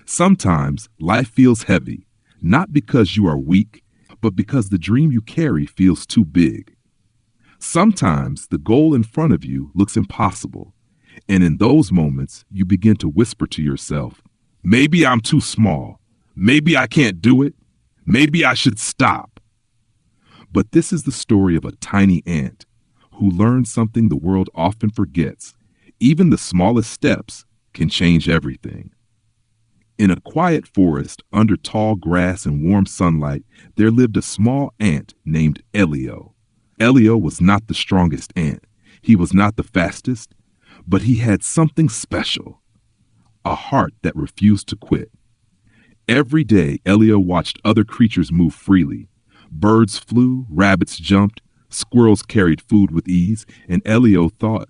Sometimes life feels heavy, not because you are weak, but because the dream you carry feels too big. Sometimes the goal in front of you looks impossible, and in those moments, you begin to whisper to yourself, maybe I'm too small. Maybe I can't do it. Maybe I should stop. But this is the story of a tiny ant who learned something the world often forgets. Even the smallest steps can change everything. In a quiet forest under tall grass and warm sunlight, there lived a small ant named Elio. Elio was not the strongest ant. He was not the fastest, but he had something special, a heart that refused to quit. Every day, Elio watched other creatures move freely. Birds flew, rabbits jumped, squirrels carried food with ease, and Elio thought,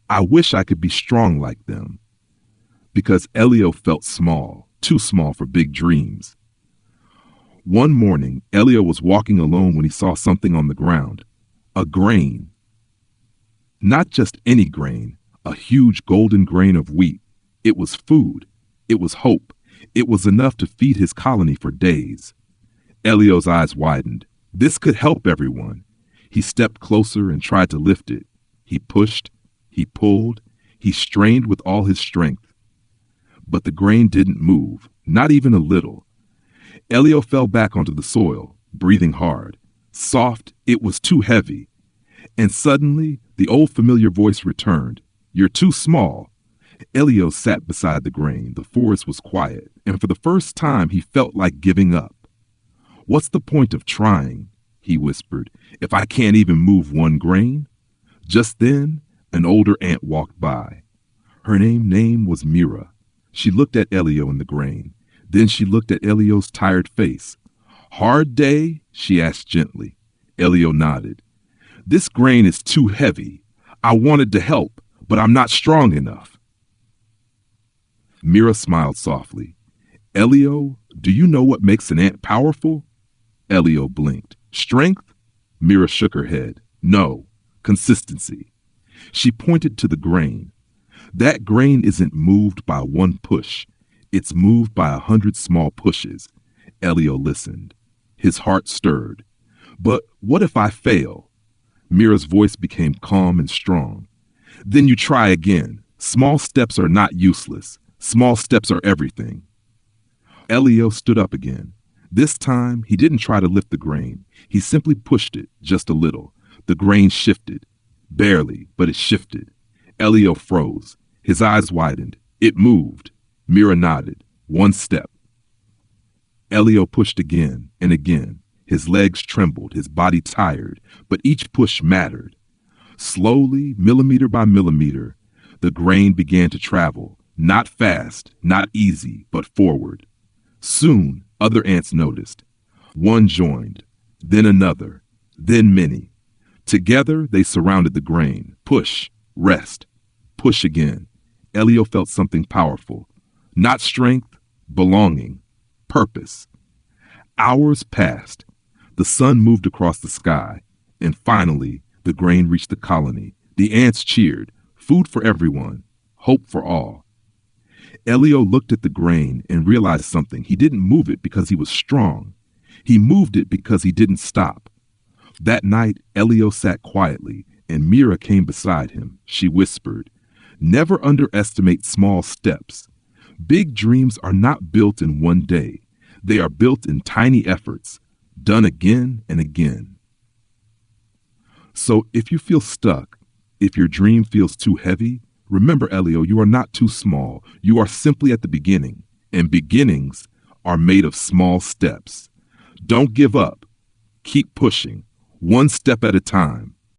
I wish I could be strong like them. Because Elio felt small, too small for big dreams. One morning, Elio was walking alone when he saw something on the ground, a grain. Not just any grain, a huge golden grain of wheat. It was food. It was hope. It was enough to feed his colony for days. Elio's eyes widened. This could help everyone. He stepped closer and tried to lift it. He pushed, he pulled, he strained with all his strength. But the grain didn't move, not even a little. Elio fell back onto the soil, breathing hard. Soft, it was too heavy. And suddenly, the old familiar voice returned. You're too small. Elio sat beside the grain. The forest was quiet, and for the first time he felt like giving up. What's the point of trying, he whispered, if I can't even move one grain? Just then, an older ant walked by. Her name was Mira. She looked at Elio and the grain. Then she looked at Elio's tired face. Hard day? She asked gently. Elio nodded. This grain is too heavy. I wanted to help, but I'm not strong enough. Mira smiled softly. Elio, do you know what makes an ant powerful? Elio blinked. Strength? Mira shook her head. No, consistency. She pointed to the grain. That grain isn't moved by one push. It's moved by 100 small pushes. Elio listened. His heart stirred. But what if I fail? Mira's voice became calm and strong. Then you try again. Small steps are not useless. Small steps are everything. Elio stood up again. This time, he didn't try to lift the grain. He simply pushed it just a little. The grain shifted. Barely, but it shifted. Elio froze. His eyes widened. It moved. Mira nodded. One step. Elio pushed again and again. His legs trembled, his body tired, but each push mattered. Slowly, millimeter by millimeter, the grain began to travel, not fast, not easy, but forward. Soon, other ants noticed. One joined, then another, then many. Together, they surrounded the grain. Push, rest, push again. Elio felt something powerful. Not strength, belonging, purpose. Hours passed. The sun moved across the sky, and finally, the grain reached the colony. The ants cheered. Food for everyone. Hope for all. Elio looked at the grain and realized something. He didn't move it because he was strong. He moved it because he didn't stop. That night, Elio sat quietly, and Mira came beside him. She whispered, never underestimate small steps. Big dreams are not built in one day. They are built in tiny efforts, done again and again. So if you feel stuck, if your dream feels too heavy, remember, Elio, you are not too small. You are simply at the beginning, and beginnings are made of small steps. Don't give up. Keep pushing, one step at a time.